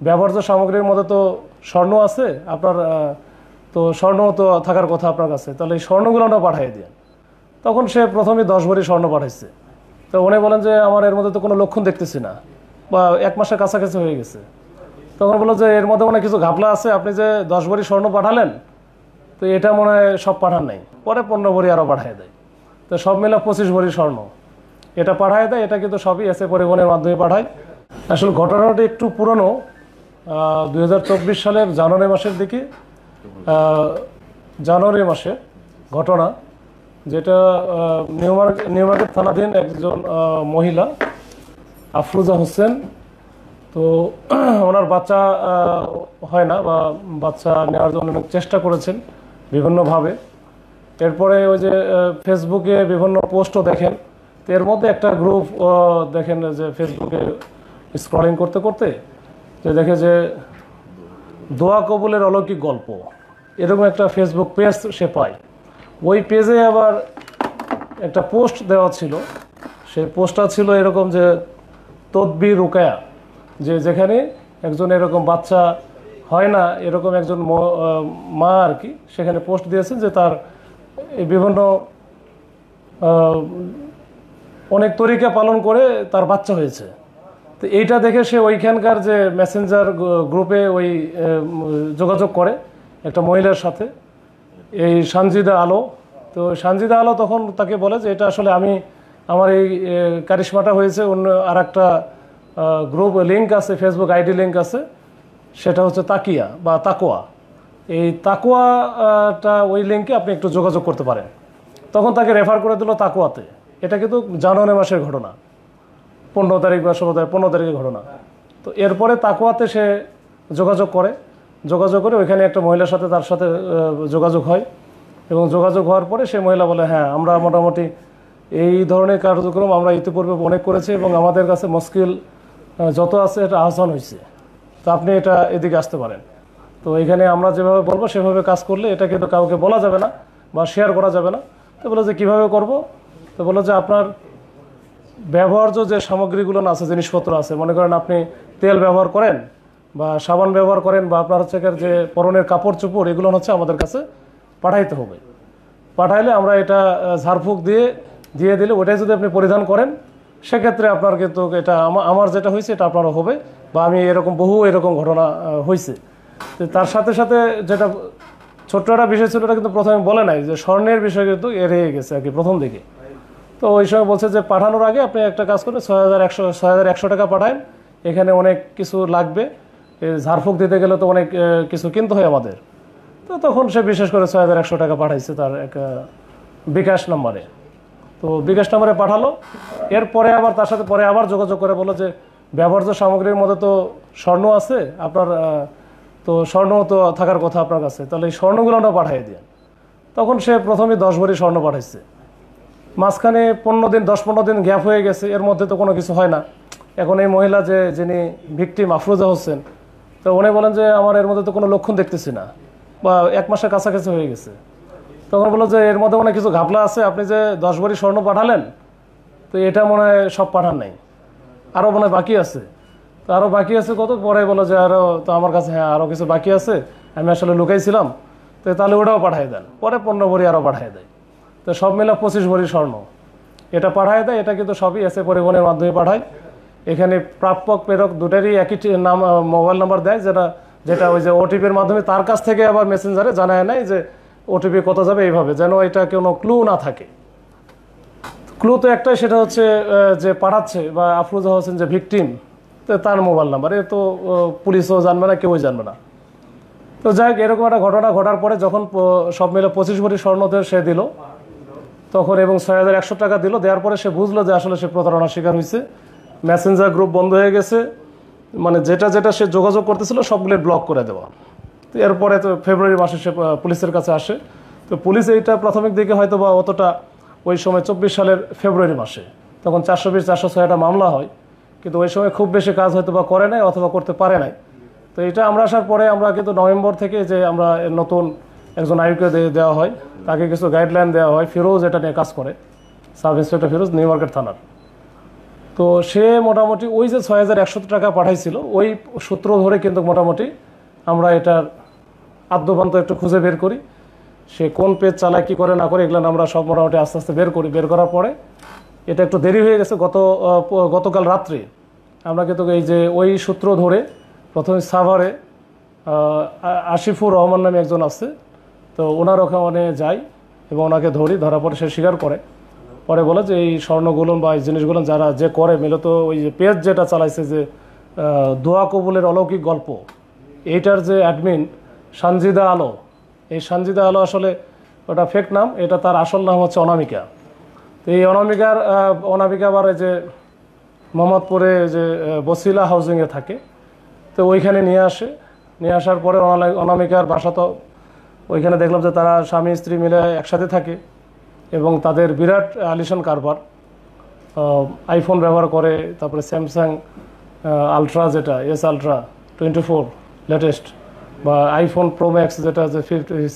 ব্যবহার্য সামগ্রীর মধ্যে তো স্বর্ণ আছে আপনার, তো স্বর্ণ তো থাকার কথা আপনার কাছে, তাহলে এই স্বর্ণগুলো না পাঠিয়ে দিন। তখন সে প্রথমে 10 ভরি স্বর্ণ পাঠাইছে। তো উনি বলেন যে আমার এর মধ্যে তো কোনো লক্ষণ দেখতেছি না, বা 1 মাসের কাছাকাছি হয়ে গেছে। তখন বললো যে এর মধ্যে অনেক কিছু ঘাপলা আছে, আপনি যে 10 ভরি স্বর্ণ পাঠালেন, তো এটা মনে হয় সব পাঠান নাই। পরে 15 ভরি আরও পাঠিয়ে দেয়। তো সব মিলে 25 ভরি স্বর্ণ এটা পাঠায় দেয়। এটা কিন্তু সবই এসে পরিবহনের মাধ্যমে পাঠায়। আসলে ঘটনাটা একটু পুরনো, 2024 সালের জানুয়ারি মাসের দিকে, জানুয়ারি মাসে ঘটনা, যেটা নিউ মার্কেট থানাধীন একজন মহিলা আফরোজা হোসেন। তো ওনার বাচ্চা হয় না, বা বাচ্চা নেওয়ার জন্য অনেক চেষ্টা করেছেন বিভিন্নভাবে। এরপরে ওই যে ফেসবুকে বিভিন্ন পোস্টও দেখেন, তো এর মধ্যে একটা গ্রুপ দেখেন যে ফেসবুকে স্ক্রলিং করতে করতে যে দেখে যে দোয়া কবুলের অলৌকিক গল্প, এরকম একটা ফেসবুক পেজ সে পায়। ওই পেজে আবার একটা পোস্ট দেওয়া ছিল। সেই পোস্টটা ছিল এরকম যে তদবির রুকায়া, যে যেখানে একজন এরকম বাচ্চা হয় না এরকম একজন মা আর কি, সেখানে পোস্ট দিয়েছেন যে তার এই বিভিন্ন অনেক তরিকা পালন করে তার বাচ্চা হয়েছে। তো এইটা দেখে সে ওইখানকার যে মেসেঞ্জার গ্রুপে ওই যোগাযোগ করে একটা মহিলার সাথে, এই সানজিদা আলো। তো সানজিদা আলো তখন তাকে বলে যে এটা আসলে আমার এই কারিশমাটা হয়েছে অন্য আর একটা গ্রুপ লিঙ্ক আছে, ফেসবুক আইডি লিঙ্ক আছে, সেটা হচ্ছে তাকিয়া বা তাকোয়া। এই তাকোয়াটা ওই লিঙ্কে আপনি একটু যোগাযোগ করতে পারেন। তখন তাকে রেফার করে দিল তাকোয়াতে। এটা কিন্তু জানুয়ারি মাসের ঘটনা, 15 তারিখ বা 16 তারিখ 15 তারিখের ঘটনা। তো এরপরে তাকোয়াতে সে যোগাযোগ করে ওইখানে একটা মহিলার সাথে তার সাথে যোগাযোগ হয়, এবং যোগাযোগ হওয়ার পরে সে মহিলা বলে হ্যাঁ আমরা মোটামুটি এই ধরনের কার্যক্রম আমরা ইতিপূর্বে অনেক করেছি, এবং আমাদের কাছে মুশকিল যত আছে এটা আহসান হয়েছে, তো আপনি এটা এদিকে আসতে পারেন। তো এখানে আমরা যেভাবে বলবো সেভাবে কাজ করলে এটা কিন্তু কাউকে বলা যাবে না বা শেয়ার করা যাবে না। তো বলে যে কীভাবে করব, তো বললো যে আপনার ব্যবহার্য যে সামগ্রীগুলো আছে, জিনিসপত্র আছে, মনে করেন আপনি তেল ব্যবহার করেন বা সাবান ব্যবহার করেন, বা আপনার হচ্ছে যে পরনের কাপড় চোপড়, এগুলো হচ্ছে আমাদের কাছে পাঠাইতে হবে। পাঠাইলে আমরা এটা ঝাড়ফুঁক দিয়ে দিলে ওটাই যদি আপনি পরিধান করেন, সেক্ষেত্রে আপনার কিন্তু এটা আমার যেটা হয়েছে এটা আপনারও হবে, বা আমি বহু এরকম ঘটনা হয়েছে। তো তার সাথে সাথে যেটা ছোট্ট একটা বিষয় ছিল, ওটা কিন্তু প্রথমে বলে নাই যে স্বর্ণের বিষয় কিন্তু এড়িয়ে গেছে আর কি প্রথম দিকে। তো ওই সময় বলছে যে পাঠানোর আগে আপনি একটা কাজ করেন, 6100 টাকা পাঠান, এখানে অনেক কিছু লাগবে, ঝাড়ফুঁক দিতে গেলে তো অনেক কিছু কিনতে হয় আমাদের। তো তখন সে বিশেষ করে 6100 টাকা পাঠাইছে তার এক বিকাশ নাম্বারে। তো বিকাশ নাম্বারে পাঠালো। এরপরে আবার তার সাথে পরে আবার যোগাযোগ করে বললো যে ব্যবহার্য সামগ্রীর মধ্যে তো স্বর্ণ আছে আপনার, তো স্বর্ণ তো থাকার কথা আপনার কাছে, তাহলে এই স্বর্ণগুলো না পাঠিয়ে দিন। তখন সে প্রথমে 10 ভরি স্বর্ণ পাঠাইছে। মাঝখানে 10-15 দিন গ্যাপ হয়ে গেছে, এর মধ্যে তো কোনো কিছু হয় না। এখন এই মহিলা যিনি ভিকটিম আফরোজা হোসেন, তো উনি বলেন যে আমার এর মধ্যে তো কোনো লক্ষণ দেখতেছি না, বা 1 মাসের কাছাকাছি হয়ে গেছে। তখন বললো যে এর মধ্যে অনেক কিছু ঘাপলা আছে, আপনি যে 10 ভরি স্বর্ণ পাঠালেন, তো এটা মনে হয় সব পাঠান নাই, আরও মনে হয় বাকি আছে। তো আরও বাকি আছে কত, পরে বলো যে আরও, তো আমার কাছে হ্যাঁ আরও কিছু বাকি আছে, আমি আসলে লুকাইছিলাম, তো তাহলে ওটাও পাঠিয়ে দেন। পরে 15 ভরি আরও পাঠিয়ে দেয়। তো সব মিলে 25 ভরি স্বর্ণ এটা পাঠিয়ে দেয়। এটা কিন্তু সবই এসে পরিবহনের মাধ্যমে পাঠায়। এখানে প্রাপক প্রেরক দুটারই একই নাম, মোবাইল নাম্বার দেয়, যেটা ওই যে ওটিপির মাধ্যমে তার কাছ থেকে আবার মেসেঞ্জারে জানায় নেয় যে ওটিপি কত যাবে, এইভাবে যেন এটা কোনো ক্লু না থাকে। ক্লু তো একটাই, সেটা হচ্ছে যে পাঠাচ্ছে বা আফরোজা হোসেন যে ভিকটিম, তো তার মোবাইল নাম্বার, এ তো পুলিশও জানবে না, কেউই জানবে না। তো যাই হোক, এরকম একটা ঘটনা ঘটার পরে যখন সব মিলে 25 ভরি স্বর্ণতে সে দিল তখন, এবং 6100 টাকা দিল, দেওয়ার পরে সে বুঝলো যে আসলে সে প্রতারণার শিকার হয়েছে। মেসেঞ্জার গ্রুপ বন্ধ হয়ে গেছে, মানে যেটা সে যোগাযোগ করতেছিল সবগুলো ব্লক করে দেওয়া। তো এরপরে তো ফেব্রুয়ারি মাসে সে পুলিশের কাছে আসে। তো পুলিশ এইটা প্রাথমিক দিকে হয়তো বা অতটা, ওই সময় 24 সালের ফেব্রুয়ারি মাসে তখন 420-406 মামলা হয়, কিন্তু ওই সময় খুব বেশি কাজ হয়তো বা করে নাই অথবা করতে পারে নাই। তো এটা আমরা আসার পরে আমরা কিন্তু নভেম্বর থেকে যে আমরা নতুন একজন আইউকে দেওয়া হয়, তাকে কিছু গাইডলাইন দেওয়া হয়। ফিরোজ এটা নিয়ে কাজ করে, sub inspector Firoz, new market থানার। তো সে মোটামুটি ওই যে 6,100 টাকা পাঠাইছিল ওই সূত্র ধরে কিন্তু মোটামুটি আমরা এটার আদ্যপান্ত একটু খুঁজে বের করি। সে কোন পেজ চালায়, কী করে না করে, এগুলো আমরা সব মোটামুটি আস্তে আস্তে বের করি। বের করার পরে এটা একটু দেরি হয়ে গেছে গতকাল রাত্রে আমরা কিন্তু এই যে ওই সূত্র ধরে প্রথমে সাভারে আশিফুর রহমান নামে একজন আছে, তো ওনার ওখানে যাই এবং ওনাকে ধরার পরে সে স্বীকার করে, পরে বলে যে এই স্বর্ণগুলো বা এই জিনিসগুলো যারা যে করে মূলত ওই যে পেজ যেটা চালাইছে যে দোয়া কবুলের অলৌকিক গল্প, এইটার যে অ্যাডমিন সানজিদা আলো, এই সানজিদা আলো আসলে ওটা ফেক নাম, এটা তার আসল নাম হচ্ছে অনামিকা। তো এই অনামিকা আবার এই যে মোহাম্মদপুরে যে বসিলা হাউজিংয়ে থাকে, তো ওইখানে নিয়ে আসার পরে অনামিকার বাসা, তো ওইখানে দেখলাম যে তারা স্বামী স্ত্রী মিলে একসাথে থাকে এবং তাদের বিরাট আলিশান কারবার, আইফোন ব্যবহার করে, তারপরে স্যামসাং আলট্রা যেটা আলট্রা 24 লেটেস্ট, বা আইফোন প্রো ম্যাক্স যেটা যে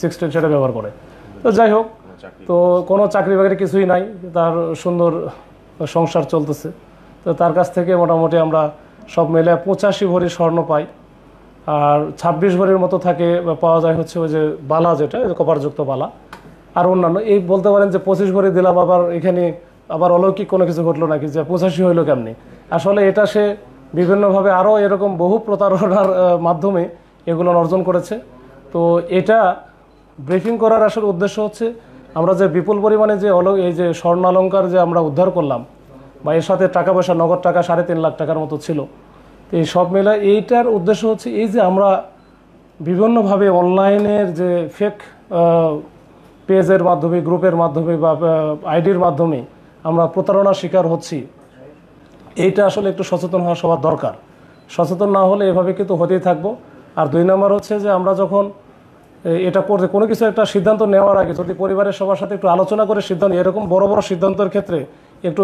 16 সেটা ব্যবহার করে। তো যাই হোক, তো কোনো চাকরি বাকরি কিছুই নাই, তার সুন্দর সংসার চলতেছে। তো তার কাছ থেকে মোটামুটি আমরা সব মিলে 85 ভরি স্বর্ণ পাই, আর 26 ভরির মতো থাকে পাওয়া যায় হচ্ছে ওই যে বালা, যেটা কপারযুক্ত বালা, আর অন্যান্য। এই বলতে পারেন যে 25 ভরি দিলাম, আবার এখানে আবার অলৌকিক কোনো কিছু ঘটলো নাকি যে 85 হইলো কেমনি। আসলে এটা সে বিভিন্নভাবে আরও এরকম বহু প্রতারণার মাধ্যমে এগুলো অর্জন করেছে। তো এটা ব্রিফিং করার আসলে উদ্দেশ্য হচ্ছে আমরা যে বিপুল পরিমাণে যে এই যে স্বর্ণালঙ্কার যে আমরা উদ্ধার করলাম, বা এর সাথে টাকা পয়সা, নগদ টাকা 3.5 লাখ টাকার মতো ছিল। তো এই সব মিলে এইটার উদ্দেশ্য হচ্ছে এই যে আমরা বিভিন্নভাবে অনলাইনের যে ফেক পেজের মাধ্যমে, গ্রুপের মাধ্যমে বা আইডির মাধ্যমে আমরা প্রতারণার শিকার হচ্ছি, এইটা আসলে একটু সচেতন হওয়া সবার দরকার। সচেতন না হলে এভাবে কিন্তু হতেই থাকবো। আর 2 নম্বর হচ্ছে যে আমরা যখন এটা করতে কোনো কিছু একটা সিদ্ধান্ত নেওয়ার আগে যদি পরিবারের সবার সাথে একটু আলোচনা করে সিদ্ধান্ত, এরকম বড় বড় সিদ্ধান্তের ক্ষেত্রে একটু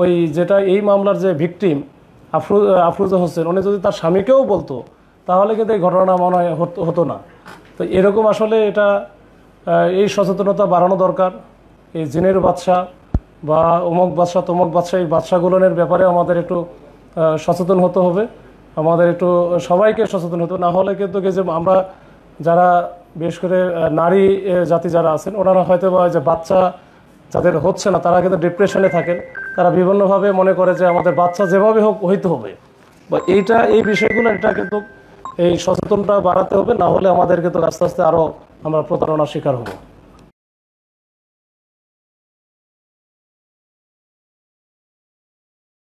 ওই যেটা এই মামলার যে ভিকটিম আফরোজা হোসেন, উনি যদি তার স্বামীকেও বলতো তাহলে কিন্তু এই ঘটনা মনে হয় হতো না। তো এরকম আসলে এটা এই সচেতনতা বাড়ানো দরকার। এই জিনের বাদশা বা অমুক বাদশা তমুক বাদশা, এই বাদশাগুলোনের ব্যাপারে আমাদের একটু সচেতন হতে হবে, আমাদের একটু সবাইকে সচেতন হতে হবে। না হলে কিন্তু যে আমরা যারা বিশেষ করে নারী জাতি যারা আছেন, ওনারা হয়তো বা যে বাচ্চা যাদের হচ্ছে না তারা কিন্তু ডিপ্রেশনে থাকেন, তারা বিভিন্নভাবে মনে করে যে আমাদের বাচ্চা যেভাবে হোক হইতে হবে, বা এই বিষয়গুলো এটা কিন্তু এই সচেতনতা বাড়াতে হবে, না হলে আমাদের কিন্তু আস্তে আস্তে আরও আমরা প্রতারণার শিকার হব।